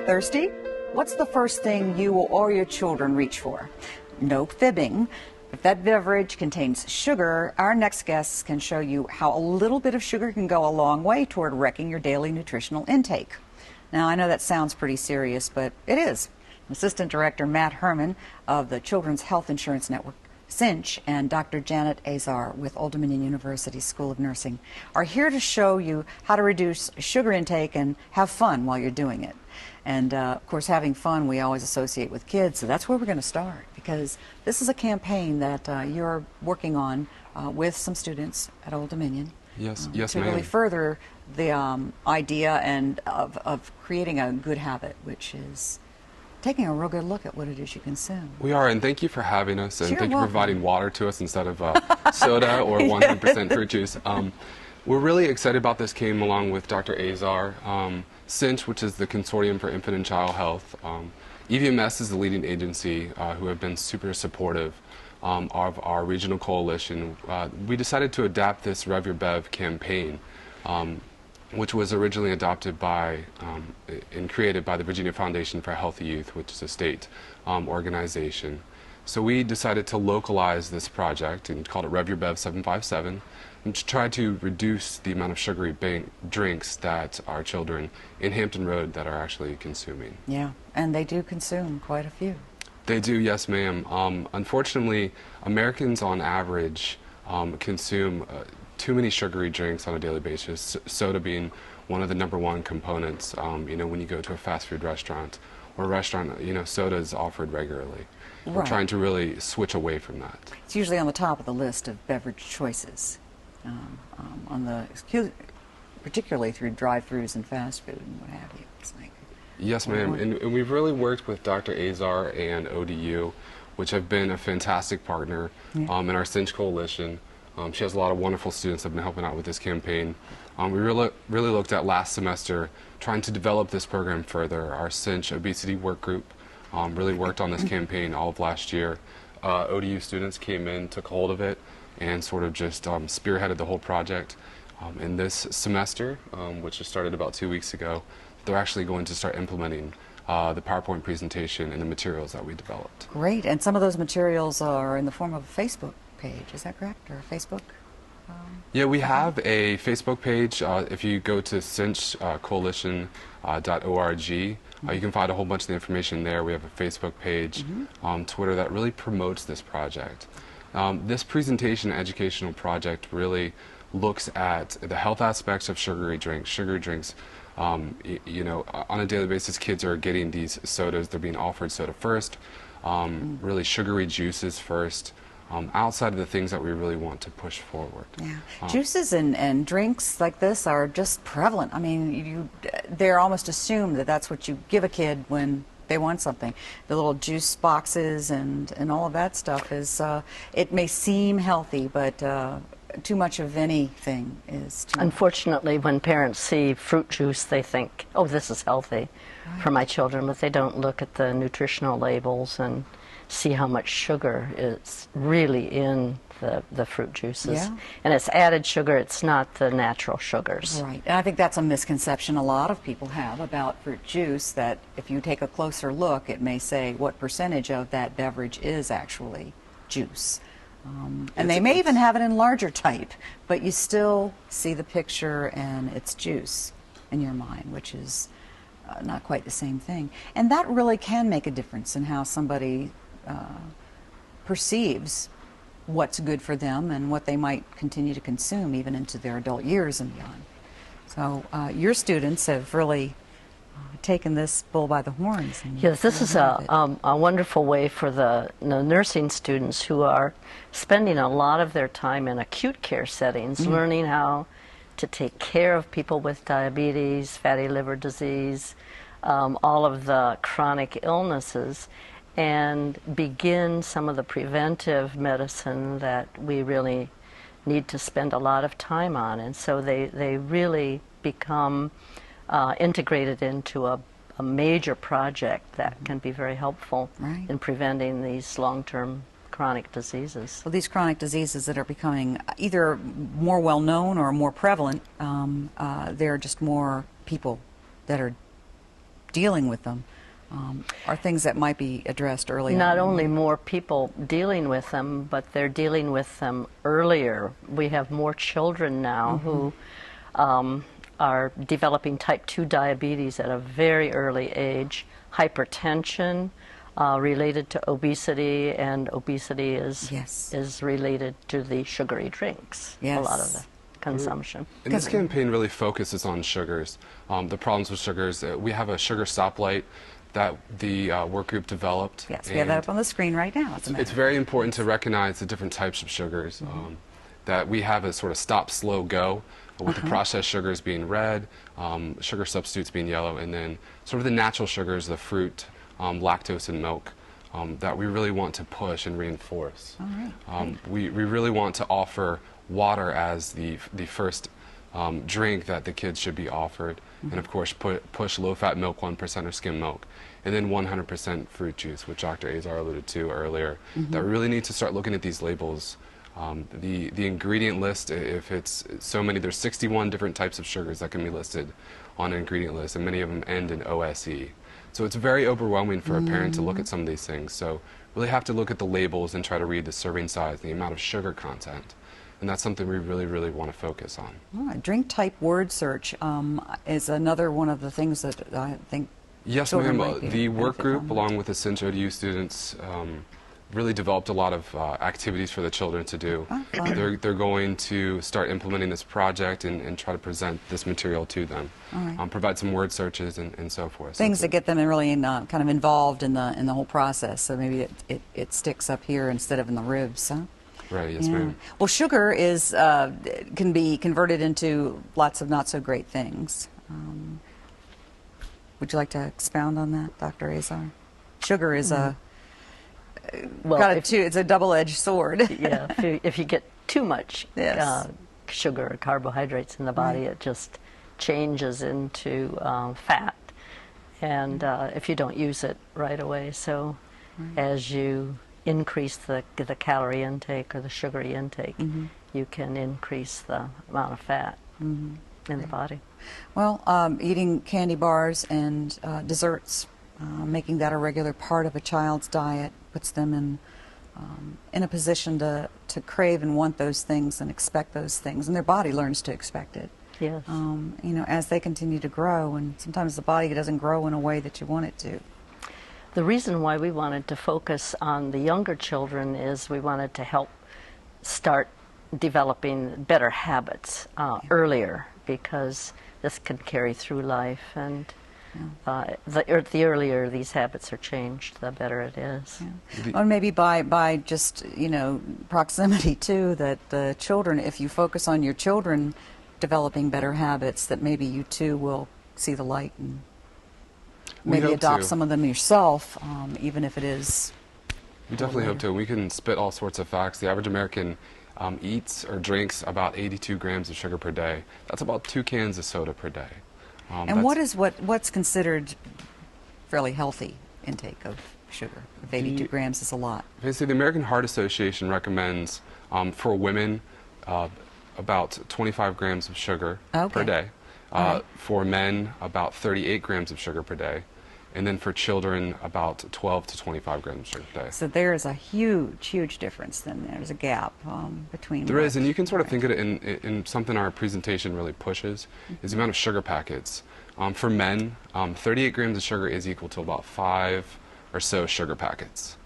Thirsty? What's the first thing you or your children reach for? No fibbing. If that beverage contains sugar, our next guests can show you how a little bit of sugar can go a long way toward wrecking your daily nutritional intake. Now, I know that sounds pretty serious, but it is. Assistant Director Matt Herman of the Children's Health Insurance Network, Cinch, and Dr. Janet Azar with Old Dominion University School of Nursing are here to show you how to reduce sugar intake and have fun while you're doing it. And of course, having fun we always associate with kids, so that's where we're going to start, because this is a campaign that you're working on with some students at Old Dominion. Yes, to really further the idea and of creating a good habit, which is taking a real good look at what it is you consume. We are, and thank you for having us, and thank you for welcome. providing water to us instead of soda or 100% fruit juice. We're really excited about this. Came along with Dr. Azar, Cinch, which is the Consortium for Infant and Child Health. EVMS is the leading agency who have been super supportive of our regional coalition. We decided to adapt this Rev Your Bev campaign, which was originally adopted by and created by the Virginia Foundation for Healthy Youth, which is a state organization. So we decided to localize this project and called it Rev Your Bev 757, and to try to reduce the amount of sugary drinks that our children in Hampton Road that are actually consuming. Yeah, and they do consume quite a few. They do, yes ma'am. Unfortunately, Americans on average consume too many sugary drinks on a daily basis, soda being one of the #1 components. You know, when you go to a fast food restaurant or a restaurant, you know, soda is offered regularly. Right. We're trying to really switch away from that. It's usually on the top of the list of beverage choices, particularly through drive-thrus and fast food and what have you. It's like, yes, ma'am, and we've really worked with Dr. Azar and ODU, which have been a fantastic partner in our Cinch Coalition. She has a lot of wonderful students that have been helping out with this campaign. We really looked at last semester trying to develop this program further. Our Cinch Obesity Work Group really worked on this campaign all of last year. ODU students came in, took hold of it, and sort of just spearheaded the whole project. In this semester, which just started about 2 weeks ago, they're actually going to start implementing the PowerPoint presentation and the materials that we developed. Great, and some of those materials are in the form of a Facebook page, is that correct, or Facebook? Yeah, we have a Facebook page. If you go to cinchcoalition.org, you can find a whole bunch of the information there. We have a Facebook page on Twitter that really promotes this project. This presentation educational project really looks at the health aspects of sugary drinks. Sugary drinks, you know, on a daily basis, kids are getting these sodas. They're being offered soda first, really sugary juices first. Outside of the things that we really want to push forward. Yeah. Juices and drinks like this are just prevalent. I mean, they're almost assumed that that's what you give a kid when they want something. The little juice boxes and all of that stuff is, it may seem healthy, but too much of anything is too Unfortunately, when parents see fruit juice, they think, oh, this is healthy for my children, but they don't look at the nutritional labels and see how much sugar is really in the fruit juices. Yeah. And it's added sugar, it's not the natural sugars. Right, and I think that's a misconception a lot of people have about fruit juice, that if you take a closer look, it may say what percentage of that beverage is actually juice. And they may even have it in larger type, but you still see the picture and it's juice in your mind, which is not quite the same thing. And that really can make a difference in how somebody perceives what's good for them and what they might continue to consume even into their adult years and beyond. So your students have really taken this bull by the horns. Yes, this is a wonderful way for the nursing students who are spending a lot of their time in acute care settings, learning how to take care of people with diabetes, fatty liver disease, all of the chronic illnesses, and begin some of the preventive medicine that we really need to spend a lot of time on. And so they really become integrated into a major project that can be very helpful in preventing these long-term chronic diseases. Well, these chronic diseases that are becoming either more well-known or more prevalent, there are just more people that are dealing with them are things that might be addressed early on. Not only more people dealing with them, but they're dealing with them earlier. We have more children now who are developing type 2 diabetes at a very early age, hypertension related to obesity, and obesity is related to the sugary drinks, a lot of the consumption. And this campaign really focuses on sugars, the problems with sugars. We have a sugar stoplight that the work group developed. Yes, we have that up on the screen right now. It's very important to recognize the different types of sugars, that we have a sort of stop, slow, go, with the processed sugars being red, sugar substitutes being yellow, and then sort of the natural sugars, the fruit, lactose, and milk, that we really want to push and reinforce. All right. We really want to offer water as the first drink that the kids should be offered, and of course push low-fat milk, 1% or skim milk, and then 100% fruit juice, which Dr. Azar alluded to earlier. That we really need to start looking at these labels. The ingredient list, if it's so many, there's 61 different types of sugars that can be listed on an ingredient list, and many of them end in OSE. So it's very overwhelming for a parent to look at some of these things. So really have to look at the labels and try to read the serving size, the amount of sugar content. And that's something we really, really want to focus on. Drink type word search is another one of the things that I think Yes, children ma'am. might be The work benefit group, from. along with the Cinch ODU students, really developed a lot of activities for the children to do. They're going to start implementing this project and try to present this material to them, provide some word searches and so forth. Things that get them really kind of involved in the whole process. So maybe it sticks up here instead of in the ribs, huh? Right, yes, ma'am. Well, sugar is can be converted into lots of not so great things. Would you like to expound on that, Dr. Azar? Sugar is it's a double-edged sword. Yeah, if you get too much Yes. sugar or carbohydrates in the body, it just changes into fat, and if you don't use it right away. So as you increase the calorie intake or the sugary intake, you can increase the amount of fat in the body. Well, eating candy bars and desserts, making that a regular part of a child's diet puts them in a position to crave and want those things and expect those things, and their body learns to expect it. Yes. You know, as they continue to grow, and sometimes the body doesn't grow in a way that you want it to. The reason why we wanted to focus on the younger children is we wanted to help start developing better habits earlier, because this can carry through life, and the earlier these habits are changed, the better it is. Or maybe by just, you know, proximity too, that the children, if you focus on your children developing better habits, that maybe you too will see the light and maybe adopt some of them yourself, even if it is. We definitely hope to. We can spit all sorts of facts. The average American eats or drinks about 82 grams of sugar per day. That's about 2 cans of soda per day. And what's considered fairly healthy intake of sugar? If 82 grams is a lot. Basically, the American Heart Association recommends for women about 25 grams of sugar per day. For men, about 38 grams of sugar per day. And then for children, about 12 to 25 grams of sugar per day. So there is a huge, huge difference then. There's a gap between. There is, and you can sort of think of it in something our presentation really pushes, is the amount of sugar packets. For men, 38 grams of sugar is equal to about 5 or so sugar packets.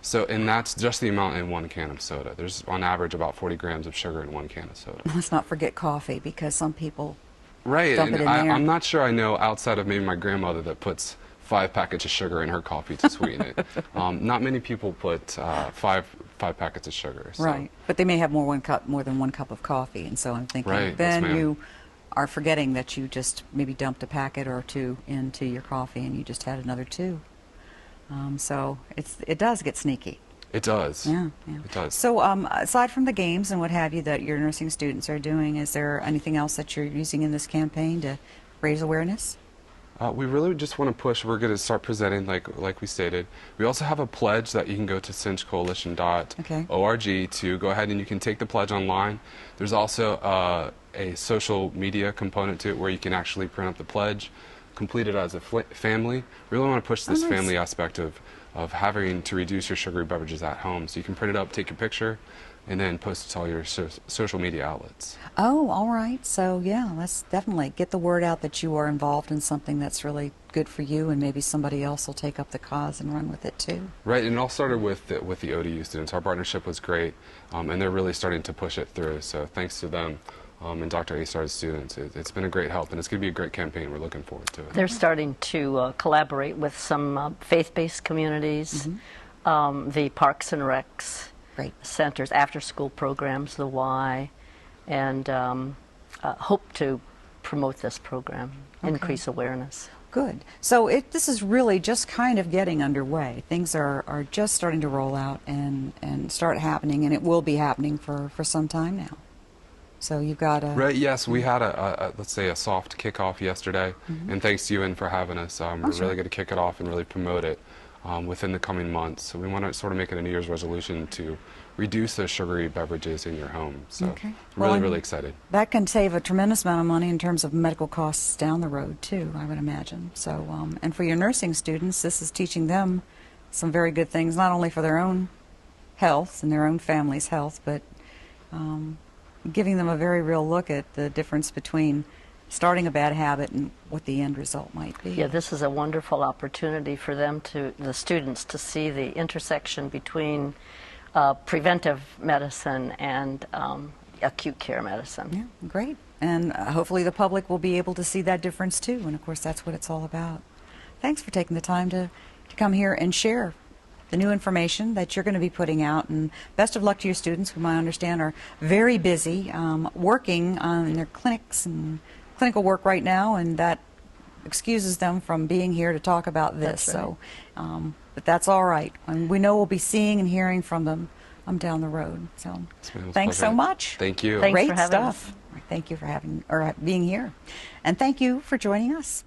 So, and that's just the amount in 1 can of soda. There's on average about 40 grams of sugar in 1 can of soda. Let's not forget coffee, because some people dump it in there. I'm not sure I know, outside of maybe my grandmother, that puts 5 packets of sugar in her coffee to sweeten it. Not many people put 5 packets of sugar. So. Right, but they may have more than one cup of coffee, and so I'm thinking then you are forgetting that you just maybe dumped a packet or 2 into your coffee, and you just had another 2. So it does get sneaky. It does. Yeah. It does. So aside from the games and what have you that your nursing students are doing, is there anything else that you're using in this campaign to raise awareness? We really just want to push. We're going to start presenting, like we stated. We also have a pledge that you can go to cinchcoalition.org to go ahead and you can take the pledge online. There's also a social media component to it where you can actually print up the pledge, completed as a family. We really want to push this nice. family aspect of having to reduce your sugary beverages at home. So you can print it up, take a picture, and then post it to all your social media outlets. Oh, all right. So yeah, let's definitely get the word out that you are involved in something that's really good for you, and maybe somebody else will take up the cause and run with it too. Right, and it all started with the ODU students. Our partnership was great, and they're really starting to push it through. So thanks to them and Dr. Azar's students, it's been a great help, and it's going to be a great campaign. We're looking forward to it. They're starting to collaborate with some faith-based communities, the Parks and Recs centers, after-school programs, the Y, and hope to promote this program, increase awareness. Good. So this is really just kind of getting underway. Things are just starting to roll out and start happening, and it will be happening for some time now. So you've got a... Right, yes, we had let's say a soft kickoff yesterday, and thanks to you and for having us. We're really going to kick it off and really promote it within the coming months. So we want to sort of make it a New Year's resolution to reduce those sugary beverages in your home. So really excited. That can save a tremendous amount of money in terms of medical costs down the road too, I would imagine. So and for your nursing students, this is teaching them some very good things, not only for their own health and their own family's health, but giving them a very real look at the difference between starting a bad habit and what the end result might be. Yeah, this is a wonderful opportunity for them the students to see the intersection between preventive medicine and acute care medicine. Yeah, great. And hopefully the public will be able to see that difference too. And of course, that's what it's all about. Thanks for taking the time to come here and share the new information that you're going to be putting out. And best of luck to your students, whom I understand are very busy working in their clinics and clinical work right now, and that excuses them from being here to talk about this. That's right. So, but that's all right. And we know we'll be seeing and hearing from them down the road. So thanks so much. Thank you. Thanks Great for having stuff. us. Thank you for being here. And thank you for joining us.